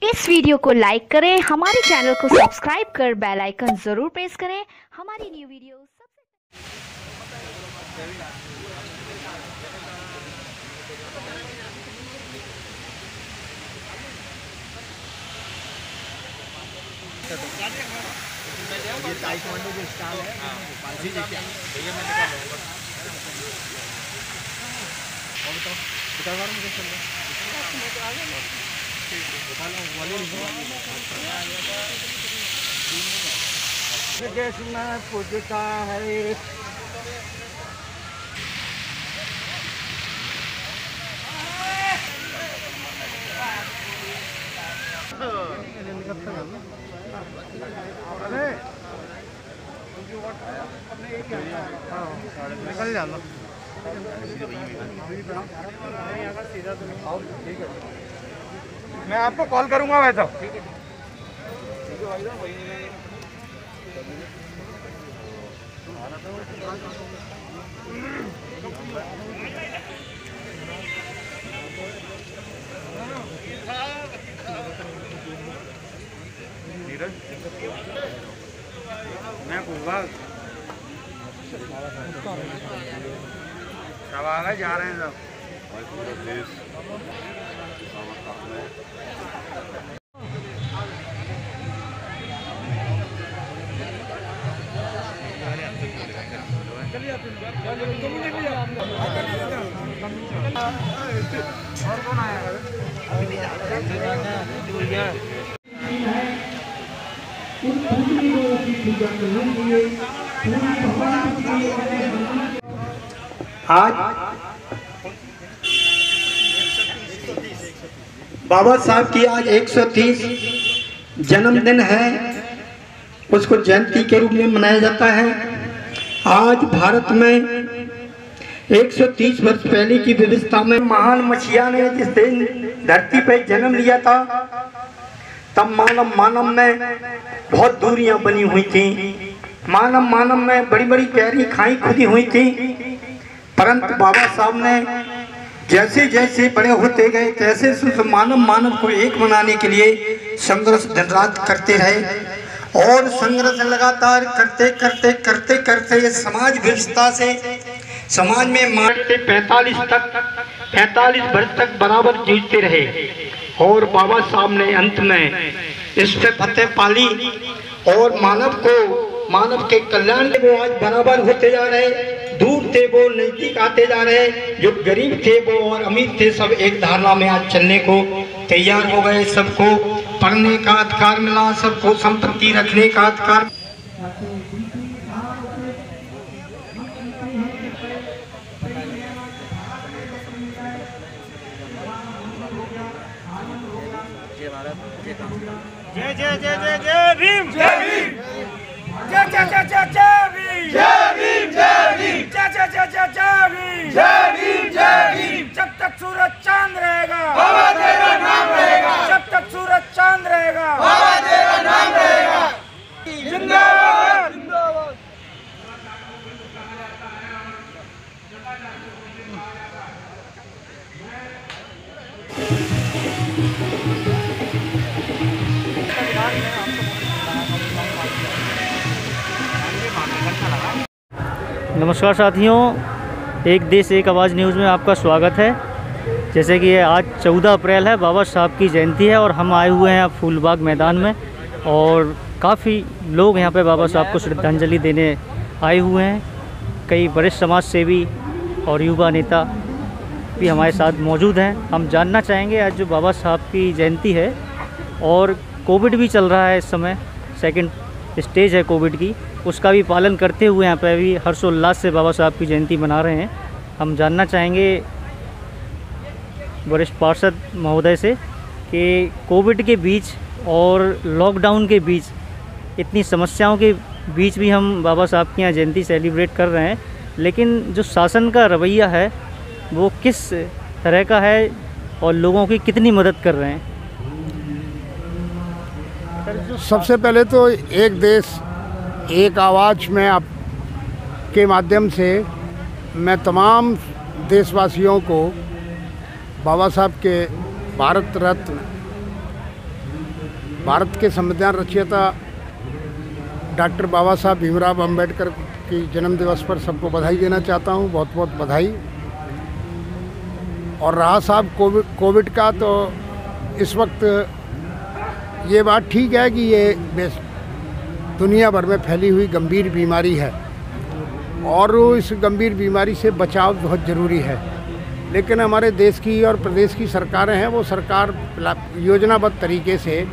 इस वीडियो को लाइक करें, हमारे चैनल को सब्सक्राइब कर बेल आइकन जरूर प्रेस करें हमारी न्यू वीडियो ये ताइक्वांडो जो स्टाइल है जी देखिए भैया मैं निकाल लूंगा और बताओ बार मुझे चल रहा है बता लो वाले देश में पूजता है अरे निकल जाना मैं आपको कॉल करूंगा वैसा मैं कहूँगा सब आगे जा रहे हैं सब और कौन आया आज बाबा साहब की आज 130 जन्मदिन है, उसको जयंती के रूप में मनाया जाता है। आज भारत में 130 वर्ष पहले की व्यवस्था में महान मसीहा ने जिस दिन धरती पर जन्म लिया था तब मानव में बहुत दूरियां बनी हुई थी। मानव में बड़ी बड़ी गहरी खाई खुदी हुई थी, परंतु बाबा साहब ने जैसे जैसे बड़े होते गए तैसे मानव को एक बनाने के लिए संघर्ष दिन रात करते रहे और संघर्ष लगातार करते करते करते करते ये समाज व्यवस्था से समाज में मारते 45 वर्ष तक बराबर जूझते रहे और बाबा साहब ने अंत में इस पे फतेह पाली और मानव के कल्याण के वो आज बराबर होते जा रहे, दूर थे वो नजदीक आते जा रहे, जो गरीब थे वो और अमीर थे सब एक धारणा में आज चलने को तैयार हो गए। सबको पढ़ने का अधिकार मिला, सबको संपत्ति रखने का अधिकार। जय जय जय जय जय भीम जय भीम जय जय जय जय जय भीम जय भीम जय भीम जय जय जय जय जय भीम जय भीम जय भीम। जब तक सूरज चांद रहेगा बाबा तेरा नाम रहेगा, जब तक सूरज चांद रहेगा बाबा तेरा नाम रहेगा। जिंदाबाद जिंदाबाद। नमस्कार साथियों, एक देश एक आवाज़ न्यूज़ में आपका स्वागत है। जैसे कि आज 14 अप्रैल है, बाबा साहब की जयंती है और हम आए हुए हैं फूलबाग मैदान में और काफ़ी लोग यहाँ पे बाबा साहब को श्रद्धांजलि देने आए हुए हैं। कई वरिष्ठ समाज सेवी और युवा नेता भी हमारे साथ मौजूद हैं। हम जानना चाहेंगे आज जो बाबा साहब की जयंती है और कोविड भी चल रहा है इस समय, सेकेंड स्टेज है कोविड की, उसका भी पालन करते हुए यहाँ पे अभी हर्षोल्लास से बाबा साहब की जयंती मना रहे हैं। हम जानना चाहेंगे वरिष्ठ पार्षद महोदय से कि कोविड के बीच और लॉकडाउन के बीच इतनी समस्याओं के बीच भी हम बाबा साहब की यहाँ जयंती सेलिब्रेट कर रहे हैं, लेकिन जो शासन का रवैया है वो किस तरह का है और लोगों की कितनी मदद कर रहे हैं? सबसे पहले तो एक देश एक आवाज़ में आपके माध्यम से मैं तमाम देशवासियों को बाबा साहब के भारत रत्न भारत के संविधान रचयिता डॉक्टर बाबा साहब भीमराव अंबेडकर की जन्म दिवस पर सबको बधाई देना चाहता हूँ, बहुत बहुत बधाई। और रहा साहब कोविड का, तो इस वक्त ये बात ठीक है कि ये दुनिया भर में फैली हुई गंभीर बीमारी है और इस गंभीर बीमारी से बचाव बहुत ज़रूरी है। लेकिन हमारे देश की और प्रदेश की सरकारें हैं, वो सरकार योजनाबद्ध तरीके से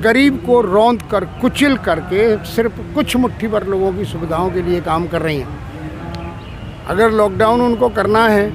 गरीब को रौंद कर कुचल करके सिर्फ कुछ मुट्ठी भर लोगों की सुविधाओं के लिए काम कर रही हैं। अगर लॉकडाउन उनको करना है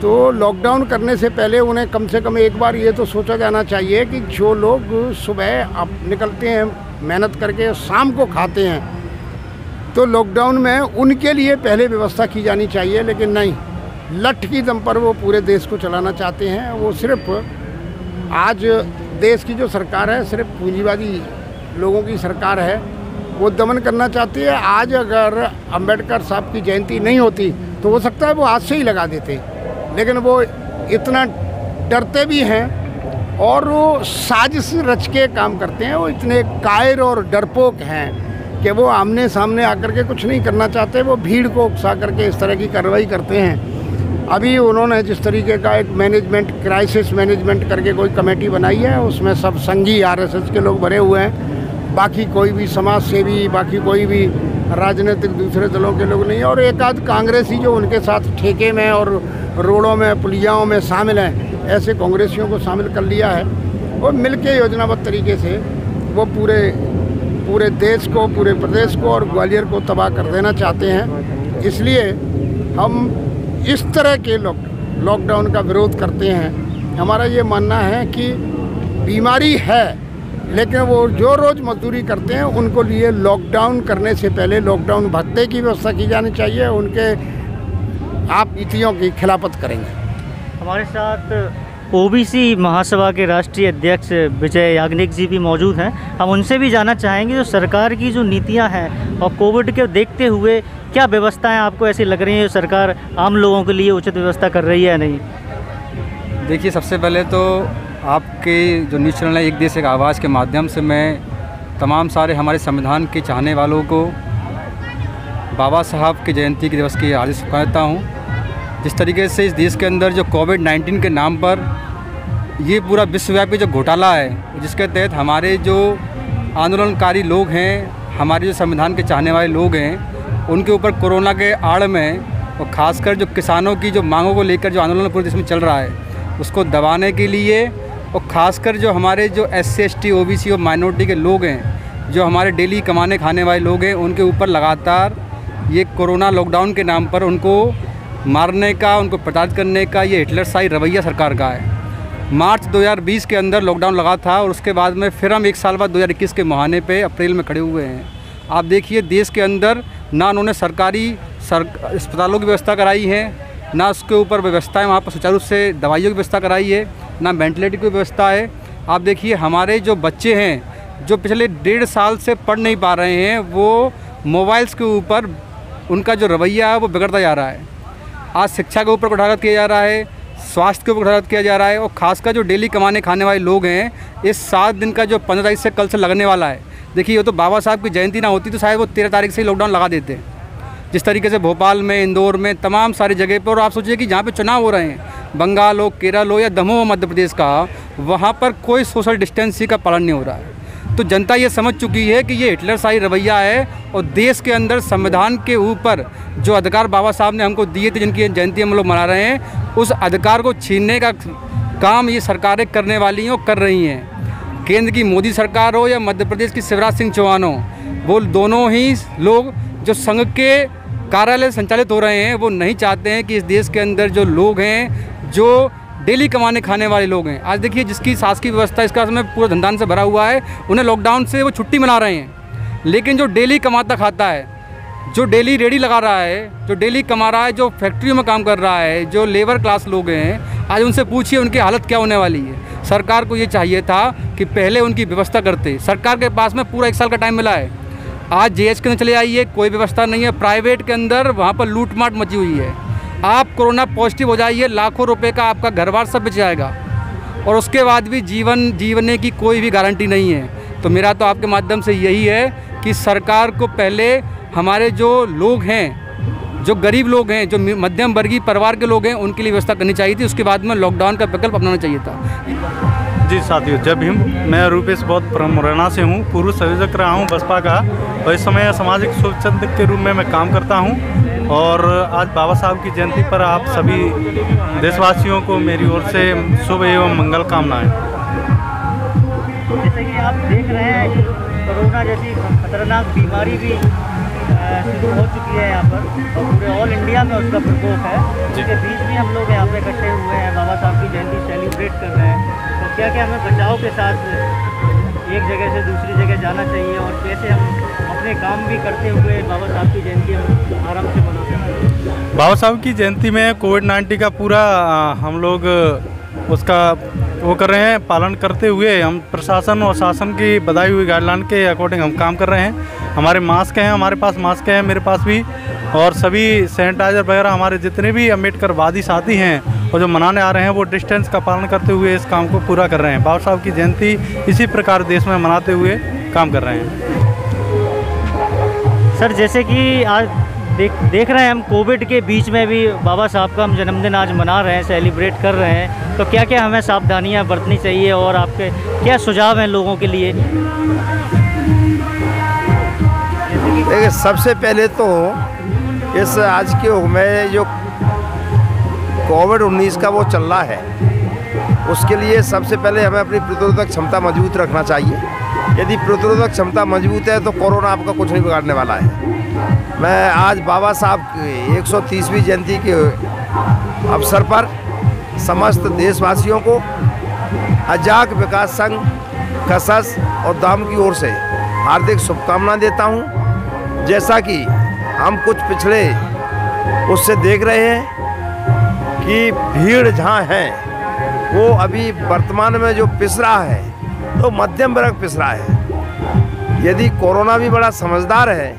तो लॉकडाउन करने से पहले उन्हें कम से कम एक बार ये तो सोचा जाना चाहिए कि जो लोग सुबह निकलते हैं मेहनत करके, शाम को खाते हैं, तो लॉकडाउन में उनके लिए पहले व्यवस्था की जानी चाहिए। लेकिन नहीं, लठ की दम पर वो पूरे देश को चलाना चाहते हैं। वो सिर्फ आज देश की जो सरकार है सिर्फ पूंजीवादी लोगों की सरकार है, वो दमन करना चाहती है। आज अगर अंबेडकर साहब की जयंती नहीं होती तो हो सकता है वो आज से ही लगा देते, लेकिन वो इतना डरते भी हैं और वो साजिश रच के काम करते हैं। वो इतने कायर और डरपोक हैं कि वो आमने सामने आकर के कुछ नहीं करना चाहते, वो भीड़ को उकसा करके इस तरह की कार्रवाई करते हैं। अभी उन्होंने जिस तरीके का एक मैनेजमेंट, क्राइसिस मैनेजमेंट करके कोई कमेटी बनाई है, उसमें सब संघी आरएसएस के लोग भरे हुए हैं, बाकी कोई भी समाज सेवी, बाकी कोई भी राजनीतिक दूसरे दलों के लोग नहीं, और एक आध कांग्रेसी जो उनके साथ ठेके में और रोडों में पुलियाओं में शामिल हैं, ऐसे कांग्रेसियों को शामिल कर लिया है। और मिलके योजनाबद्ध तरीके से वो पूरे देश को, पूरे प्रदेश को और ग्वालियर को तबाह कर देना चाहते हैं। इसलिए हम इस तरह के लॉकडाउन का विरोध करते हैं। हमारा ये मानना है कि बीमारी है, लेकिन वो जो रोज़ मजदूरी करते हैं उनको लिए लॉकडाउन करने से पहले लॉकडाउन भत्ते की व्यवस्था की जानी चाहिए। उनके आप नीतियों की खिलाफत करेंगे। हमारे साथ ओबीसी महासभा के राष्ट्रीय अध्यक्ष विजय याग्निक जी भी मौजूद हैं। हम उनसे भी जानना चाहेंगे जो सरकार की जो नीतियां हैं और कोविड के देखते हुए क्या व्यवस्थाएं आपको ऐसी लग रही हैं जो सरकार आम लोगों के लिए उचित व्यवस्था कर रही है या नहीं? देखिए, सबसे पहले तो आपके जो न्यूज़ चैनल है एक देश एक आवाज़ के माध्यम से मैं तमाम सारे हमारे संविधान के चाहने वालों को बाबा साहब की जयंती के दिवस की हार्दिक शुभकामनाएं देता हूँ। जिस तरीके से इस देश के अंदर जो कोविड-19 के नाम पर ये पूरा विश्वव्यापी जो घोटाला है, जिसके तहत हमारे जो आंदोलनकारी लोग हैं, हमारे जो संविधान के चाहने वाले लोग हैं, उनके ऊपर कोरोना के आड़ में और ख़ासकर जो किसानों की जो मांगों को लेकर जो आंदोलन पूरे देश में चल रहा है, उसको दबाने के लिए और ख़ासकर जो हमारे जो SC ST OBC और माइनॉरिटी के लोग हैं, जो हमारे डेली कमाने खाने वाले लोग हैं, उनके ऊपर लगातार ये कोरोना लॉकडाउन के नाम पर उनको मारने का, उनको प्रताड़ित करने का ये हिटलरशाही रवैया सरकार का है। मार्च 2020 के अंदर लॉकडाउन लगा था और उसके बाद में फिर हम एक साल बाद 2021 के मुहाने पे अप्रैल में खड़े हुए हैं। आप देखिए, देश के अंदर ना उन्होंने सरकारी अस्पतालों की व्यवस्था कराई है, ना उसके ऊपर व्यवस्थाएं वहाँ पर सुचारू रूप से दवाइयों की व्यवस्था कराई है, ना वेंटिलेटर की व्यवस्था है। आप देखिए, हमारे जो बच्चे हैं जो पिछले 1.5 साल से पढ़ नहीं पा रहे हैं, वो मोबाइल्स के ऊपर उनका जो रवैया है वो बिगड़ता जा रहा है। आज शिक्षा के ऊपर कुठाराघात किया जा रहा है, स्वास्थ्य के ऊपर कुठाराघात किया जा रहा है, और ख़ासकर जो डेली कमाने खाने वाले लोग हैं, इस 7 दिन का जो 15 तारीख से कल से लगने वाला है, देखिए ये तो बाबा साहब की जयंती ना होती तो शायद वो 13 तारीख से ही लॉकडाउन लगा देते। जिस तरीके से भोपाल में, इंदौर में, तमाम सारी जगह पर, और आप सोचिए कि जहाँ पे चुनाव हो रहे हैं, बंगाल हो, केरल हो या दमोह मध्य प्रदेश का, वहाँ पर कोई सोशल डिस्टेंसिंग का पालन नहीं हो रहा है। तो जनता ये समझ चुकी है कि ये हिटलरशाही रवैया है और देश के अंदर संविधान के ऊपर जो अधिकार बाबा साहब ने हमको दिए थे, जिनकी जयंती हम लोग मना रहे हैं, उस अधिकार को छीनने का काम ये सरकारें करने वाली हैं और कर रही हैं। केंद्र की मोदी सरकार हो या मध्य प्रदेश की शिवराज सिंह चौहान हो, वो दोनों ही लोग जो संघ के कार्यालय संचालित हो रहे हैं, वो नहीं चाहते हैं कि इस देश के अंदर जो लोग हैं, जो डेली कमाने खाने वाले लोग हैं, आज देखिए जिसकी शासकीय व्यवस्था इसका समय पूरा धंधान से भरा हुआ है, उन्हें लॉकडाउन से वो छुट्टी मना रहे हैं। लेकिन जो डेली कमाता खाता है, जो डेली रेडी लगा रहा है, जो डेली कमा रहा है, जो फैक्ट्रियों में काम कर रहा है, जो लेबर क्लास लोग हैं, आज उनसे पूछिए उनकी हालत क्या होने वाली है। सरकार को ये चाहिए था कि पहले उनकी व्यवस्था करते। सरकार के पास में पूरा 1 साल का टाइम मिला है। आज JH के अंदर चले आइए, कोई व्यवस्था नहीं है। प्राइवेट के अंदर वहाँ पर लूटमाट मची हुई है। आप कोरोना पॉजिटिव हो जाइए, लाखों रुपए का आपका घर बार सब बेच जाएगा। और उसके बाद भी जीवने की कोई भी गारंटी नहीं है। तो मेरा तो आपके माध्यम से यही है कि सरकार को पहले हमारे जो लोग हैं, जो गरीब लोग हैं, जो मध्यम वर्गीय परिवार के लोग हैं, उनके लिए व्यवस्था करनी चाहिए थी। उसके बाद में लॉकडाउन का विकल्प अपनाना चाहिए था। जी साथियों, जय भीम। मैं रूपेश बौद्ध मुरैना से हूँ, पूर्व संयोजक रहा हूँ बसपा का, और इस समय सामाजिक स्वच्छंदक के रूप में मैं काम करता हूँ। और आज बाबा साहब की जयंती पर आप सभी देशवासियों को मेरी ओर से शुभ एवं मंगल कामनाएं। जैसे कि आप देख रहे हैं, कोरोना जैसी खतरनाक बीमारी भी शुरू हो चुकी है यहाँ पर, और पूरे ऑल इंडिया में उसका प्रकोप है। इसके बीच भी हम लोग यहाँ पे इकट्ठे हुए हैं, बाबा साहब की जयंती सेलिब्रेट कर रहे हैं। तो क्या क्या हमें बचाव के साथ एक जगह से दूसरी जगह जाना चाहिए, और कैसे हम अपने काम भी करते हुए बाबा साहब की जयंती हम आराम से मना सकते हैं। बाबा साहब की जयंती में कोविड-19 का पूरा हम लोग उसका वो कर रहे हैं, पालन करते हुए हम प्रशासन और शासन की बताई हुई गाइडलाइन के अकॉर्डिंग हम काम कर रहे हैं। हमारे मास्क हैं, हमारे पास मास्क हैं, मेरे पास भी, और सभी सैनिटाइज़र वगैरह हमारे जितने भी अम्बेडकरवादी साथी हैं और जो मनाने आ रहे हैं वो डिस्टेंस का पालन करते हुए इस काम को पूरा कर रहे हैं। बाबा साहब की जयंती इसी प्रकार देश में मनाते हुए काम कर रहे हैं। सर, जैसे कि आज देख रहे हैं हम, कोविड के बीच में भी बाबा साहब का हम जन्मदिन आज मना रहे हैं, सेलिब्रेट कर रहे हैं। तो क्या क्या हमें सावधानियां बरतनी चाहिए, और आपके क्या सुझाव हैं लोगों के लिए? देखिए, सबसे पहले तो इस आज के युग में जो कोविड-19 का वो चल रहा है, उसके लिए सबसे पहले हमें अपनी प्रतिरोधक क्षमता मजबूत रखना चाहिए। यदि प्रतिरोधक क्षमता मजबूत है तो कोरोना आपका कुछ नहीं बिगाड़ने वाला है। मैं आज बाबा साहब की 130वीं जयंती के अवसर पर समस्त देशवासियों को अजाक विकास संघ कसस और दाम की ओर से हार्दिक शुभकामनाएं देता हूं। जैसा कि हम कुछ पिछले उससे देख रहे हैं कि भीड़ जहाँ है वो अभी वर्तमान में जो पिस रहा है तो मध्यम वर्ग पिस रहा है। यदि कोरोना भी बड़ा समझदार है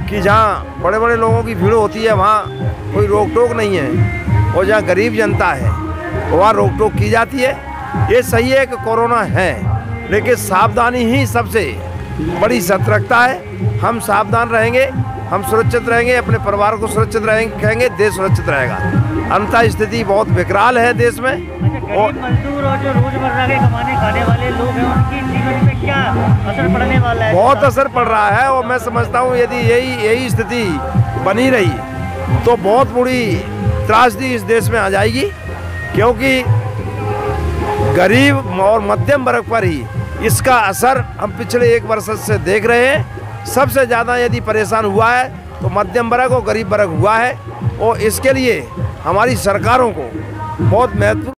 कि जहाँ बड़े बड़े लोगों की भीड़ होती है वहाँ कोई रोक टोक नहीं है, और जहाँ गरीब जनता है वहाँ रोक टोक की जाती है। ये सही है कि कोरोना है, लेकिन सावधानी ही सबसे बड़ी सतर्कता है। हम सावधान रहेंगे, हम सुरक्षित रहेंगे, अपने परिवार को सुरक्षित रहेंगे, देश सुरक्षित रहेगा। अन्यथा स्थिति बहुत विकराल है देश में। और मजदूर और जो रोजमर्रा के कमाने खाने वाले लोग हैं, उनकी जीवन पे क्या असर पड़ने वाला है? बहुत असर पड़ रहा है, और मैं समझता हूँ यदि यही स्थिति बनी रही तो बहुत बुरी त्रासदी इस देश में आ जाएगी, क्योंकि गरीब और मध्यम वर्ग पर ही इसका असर हम पिछले 1 वर्ष से देख रहे हैं। सबसे ज़्यादा यदि परेशान हुआ है तो मध्यम वर्ग और गरीब वर्ग हुआ है, और इसके लिए हमारी सरकारों को बहुत महत्वपूर्ण